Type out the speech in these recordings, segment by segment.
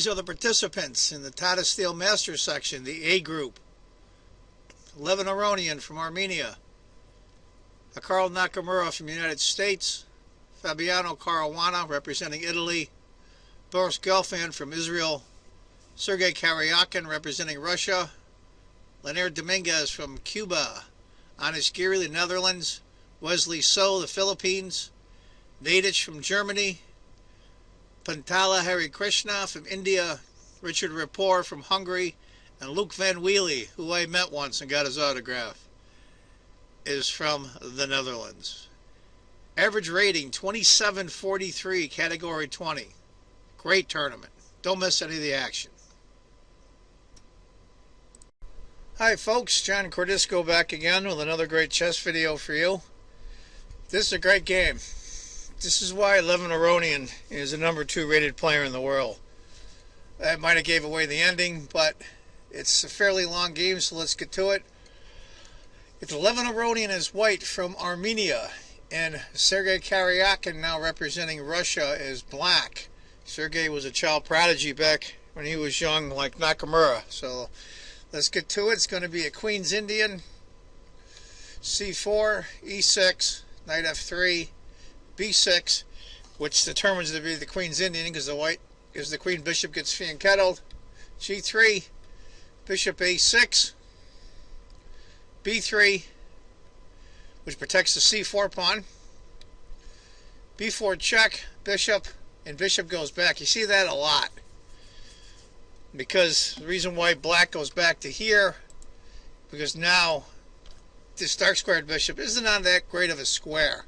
These are the participants in the Tata Steel Master Section, the A group. 11 Aronian from Armenia, Karl Nakamura from the United States, Fabiano Caruana representing Italy, Boris Gelfand from Israel, Sergei Karjakin representing Russia, Leonard Dominguez from Cuba, Anish Giri, the Netherlands, Wesley So, the Philippines, Nadich from Germany, Pantala Hari Krishna from India, Richard Rapport from Hungary, and Luke Van Wheelie, who I met once and got his autograph, is from the Netherlands. Average rating 2743, category 20. Great tournament. Don't miss any of the action. Hi folks, John Cordisco back again with another great chess video for you. This is a great game. This is why 11 Aronian is the #2 rated player in the world. That might have gave away the ending, but it's a fairly long game, so let's get to it. It's 11 Aronian is white from Armenia, and Sergei Karjakin, now representing Russia, is black. Sergei was a child prodigy back when he was young, like Nakamura. So let's get to it. It's going to be a Queen's Indian, C4, E6, Knight F3, B6, which determines to be the Queen's Indian because the Queen Bishop gets fianchettled. G3, Bishop A6, B3, which protects the C4 pawn, B4 check, Bishop, and Bishop goes back. You see that a lot, because the reason why black goes back to here, because now this dark squared bishop isn't on that great of a square.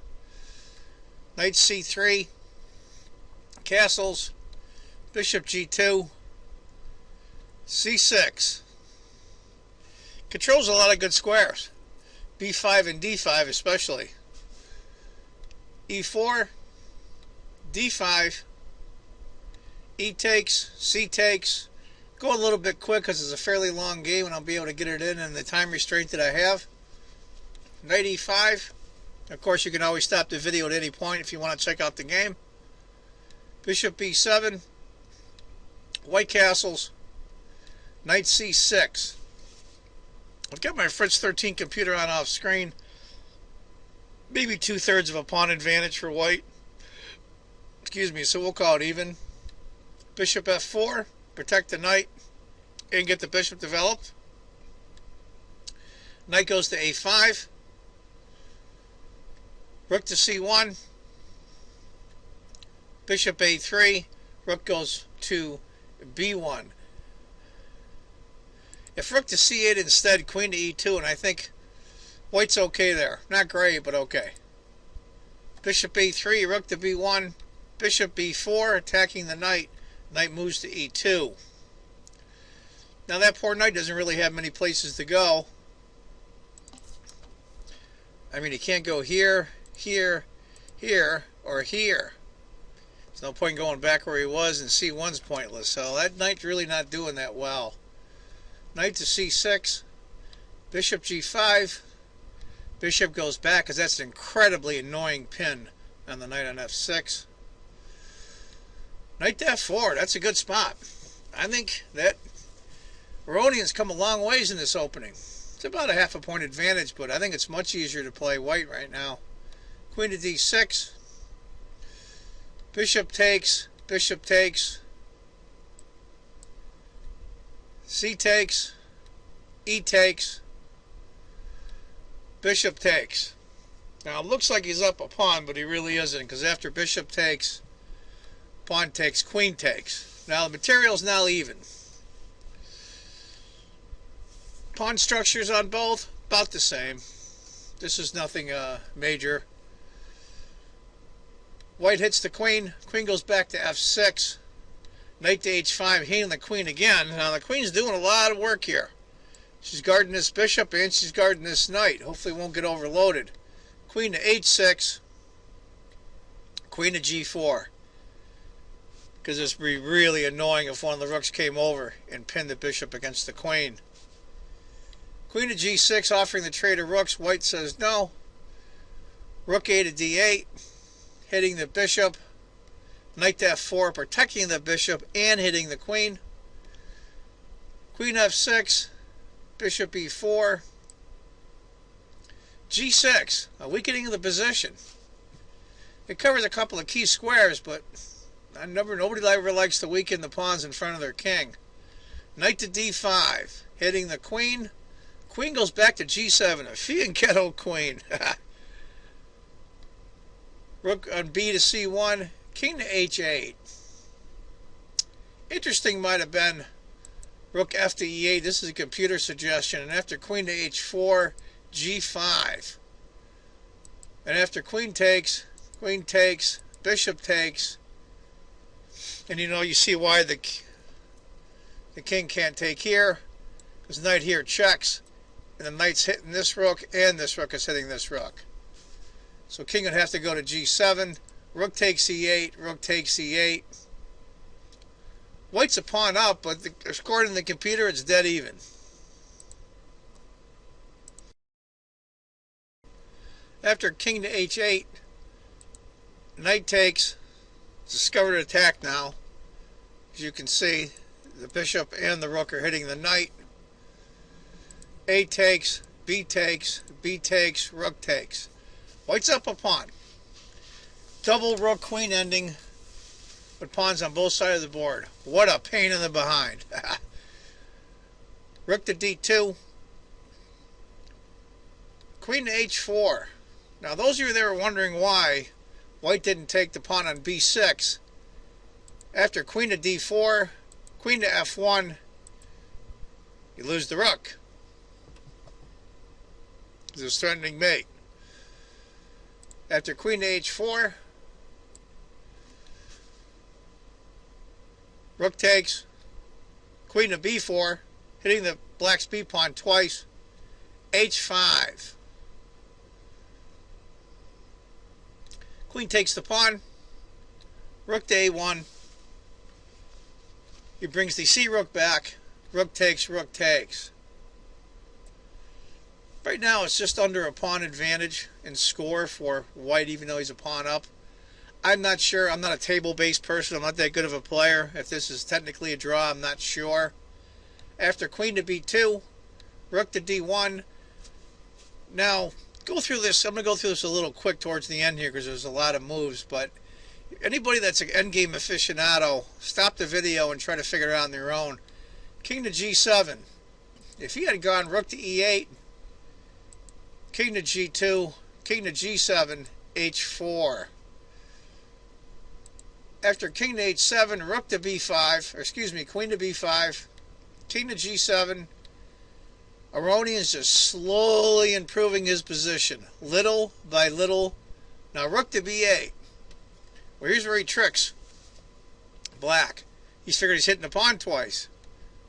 Knight C3, castles, Bishop G2, C6. Controls a lot of good squares, B5 and D5 especially. E4, D5, E takes, C takes. Going a little bit quick because it's a fairly long game and I'll be able to get it in the time restraint that I have. Knight E5. Of course, you can always stop the video at any point if you want to check out the game. Bishop B7, white castles, Knight C6. I've got my Fritz 13 computer on off screen. Maybe 2/3 of a pawn advantage for white. Excuse me, so we'll call it even. Bishop F4, protect the knight and get the bishop developed. Knight goes to A5. Rook to C1, Bishop A3, Rook goes to B1. If Rook to C8 instead, Queen to E2, and I think white's okay there. Not great, but okay. Bishop A3, Rook to B1, Bishop B4, attacking the knight. Knight moves to E2. Now that poor knight doesn't really have many places to go. I mean, he can't go here, here, here, or here. There's no point going back where he was, and C1's pointless. So that knight's really not doing that well. Knight to C6, Bishop G5, Bishop goes back because that's an incredibly annoying pin on the knight on F6. Knight to F4, that's a good spot. I think that Aronian's come a long ways in this opening. It's about a half a point advantage, but I think it's much easier to play white right now. Queen to D6, Bishop takes, C takes, E takes, Bishop takes. Now it looks like he's up a pawn, but he really isn't, because after Bishop takes, pawn takes, Queen takes. Now the material's now even. Pawn structures on both, about the same. This is nothing major. White hits the queen. Queen goes back to F6. Knight to H5, hitting the queen again. Now the queen's doing a lot of work here. She's guarding this bishop and she's guarding this knight. Hopefully it won't get overloaded. Queen to H6. Queen to G4. Because this would be really annoying if one of the rooks came over and pinned the bishop against the queen. Queen to G6, offering the trade of rooks. White says no. Rook A to D8, hitting the bishop. Knight to f4, protecting the bishop and hitting the queen. Queen f6, bishop e4, g6, a weakening of the position. It covers a couple of key squares, but nobody ever likes to weaken the pawns in front of their king. Knight to d5, hitting the queen. Queen goes back to g7, a fee and ghetto queen. Rook on b to c1, king to h8. Interesting might have been rook f to e8. This is a computer suggestion. And after queen to h4, g5. And after queen takes, bishop takes. And you see why the king can't take here. Because knight here checks. And the knight's hitting this rook, and this rook is hitting this rook. So king would have to go to g7. Rook takes e8, rook takes e8. White's a pawn up, but according to the computer, it's dead even. After king to h8, knight takes. It's a discovered attack now. As you can see, the bishop and the rook are hitting the knight. A takes, B takes, B takes, rook takes. White's up a pawn. Double rook queen ending with pawns on both sides of the board. What a pain in the behind. Rook to d2. Queen to h4. Now those of you that were wondering why White didn't take the pawn on b6, after queen to d4, queen to f1, you lose the rook. It's a threatening mate. After queen to h4, rook takes, queen to b4, hitting the black's b pawn twice, h5. Queen takes the pawn, rook to a1. He brings the c rook back, rook takes, rook takes. Right now it's just under a pawn advantage in score for White, even though he's a pawn up. I'm not sure. I'm not a table-based person. I'm not that good of a player. If this is technically a draw, I'm not sure. After queen to b2, rook to d1. Now, go through this. I'm going to go through this a little quick towards the end here because there's a lot of moves. But anybody that's an endgame aficionado, stop the video and try to figure it out on their own. King to g7. If he had gone rook to e8, king to g2, king to g7, h4. After king to h7, rook to b5, or excuse me, queen to b5, king to g7. Aronian's just slowly improving his position, little by little. Now rook to b8. Well, here's where he tricks black. He's figured he's hitting the pawn twice.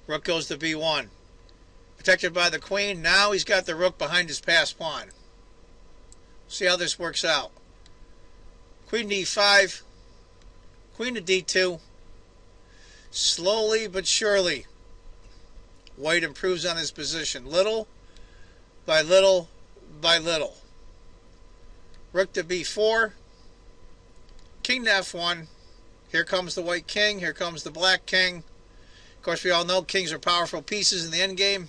Rook goes to b1. Protected by the queen. Now he's got the rook behind his passed pawn. See how this works out. Queen to e5. Queen to d2. Slowly but surely, White improves on his position. Little by little by little. Rook to b4. King to f1. Here comes the white king. Here comes the black king. Of course, we all know kings are powerful pieces in the endgame.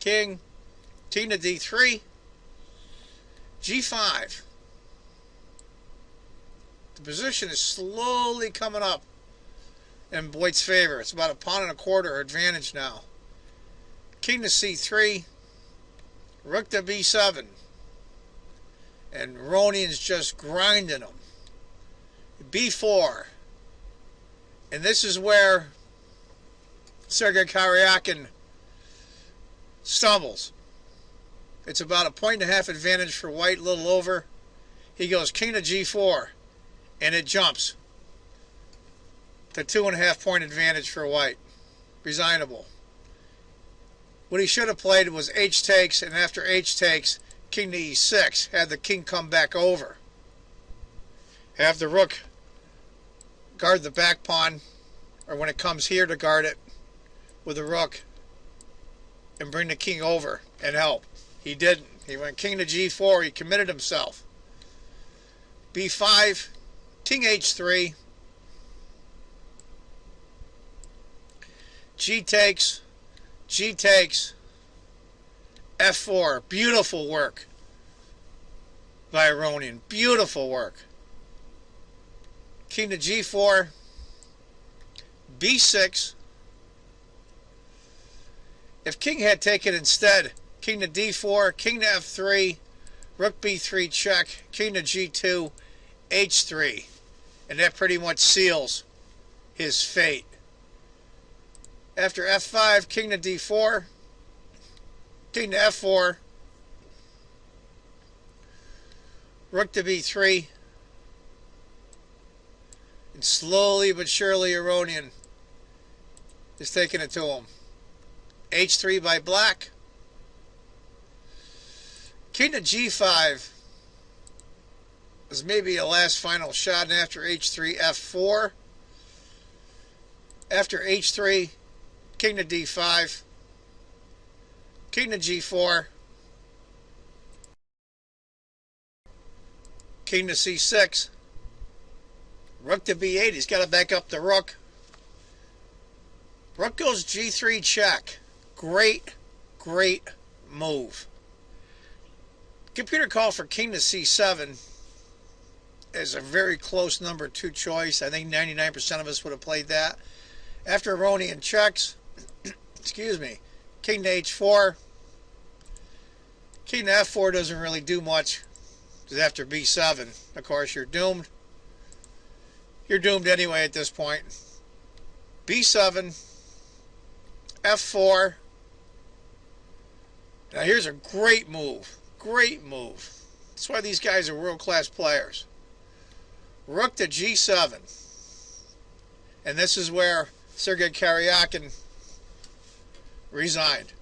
King. King to d3. g5. The position is slowly coming up in White's favor. It's about a pawn and a quarter advantage now. King to c3. Rook to b7. And Aronian's just grinding him. b4. And this is where Karjakin stumbles. It's about a point and a half advantage for White, a little over. He goes king to g4, and it jumps to 2.5 point advantage for White. Resignable. What he should have played was h takes, and after h takes, king to e6. Had the king come back over. Have the rook guard the back pawn, or when it comes here to guard it with the rook, and bring the king over and help. He didn't. He went king to g4. He committed himself. b5, King H3, G takes, F4. Beautiful work by Aronian. Beautiful work. King to G4, B6. If King had taken instead, King to D4, King to F3, Rook B3 check, King to G2, H3. And that pretty much seals his fate. After F5, King to D4, King to F4, Rook to B3, and slowly but surely Aronian is taking it to him. H3 by black, King to G5 was maybe a last final shot, and after H3, F4. After H3, King to D5, King to G4, King to C6, Rook to B8. He's got to back up the Rook. Rook goes G3 check. Great move. Computer call for King to C7 is a very close number 2 choice. I think 99% of us would have played that. After Aronian checks, excuse me, King to H4. King to F4 doesn't really do much, because after B7, of course, you're doomed. You're doomed anyway at this point. B7, F4. Now here's a great move. Great move. That's why these guys are world-class players. Rook to G7. And this is where Sergei Karjakin resigned.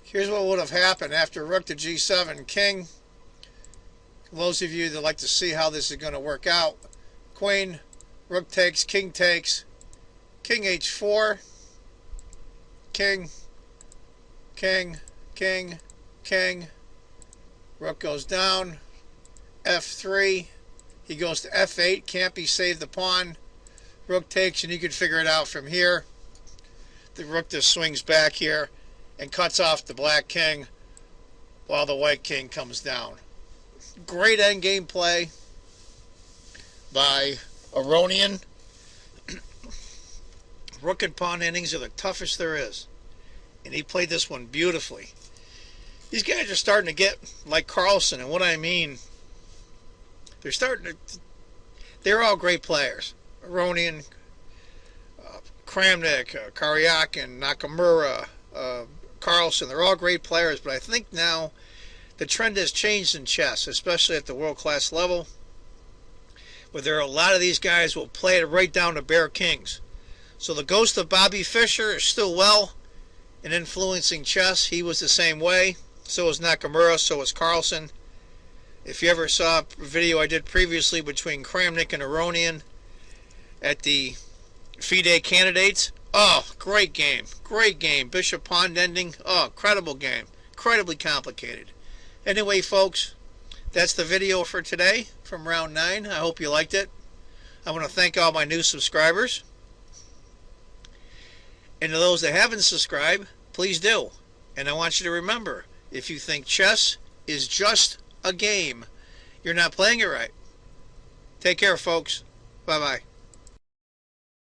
Here's what would have happened after Rook to G7. King. Those of you that like to see how this is going to work out. Queen, Rook takes, King takes, King H4, King, King, King, King. Rook goes down, F3. He goes to F8, can't be saved the pawn. Rook takes, and you can figure it out from here. The Rook just swings back here and cuts off the black king while the white king comes down. Great endgame play by Aronian. Rook and pawn endings are the toughest there is, and he played this one beautifully. These guys are starting to get like Carlsen, and what I mean, they're all great players. Aronian, Kramnik, Karjakin, Nakamura, Carlsen, they're all great players, but I think now the trend has changed in chess, especially at the world-class level, where there are a lot of these guys will play it right down to bare kings. So the ghost of Bobby Fischer is still well in influencing chess. He was the same way. So was Nakamura, so was Carlsen. If you ever saw a video I did previously between Kramnik and Aronian at the FIDE candidates, oh, great game. Great game. Bishop pawn ending. Oh, incredible game. Incredibly complicated. Anyway, folks, that's the video for today from round 9. I hope you liked it. I want to thank all my new subscribers. And to those that haven't subscribed, please do. And I want you to remember, if you think chess is just a game, you're not playing it right. Take care, folks. Bye-bye.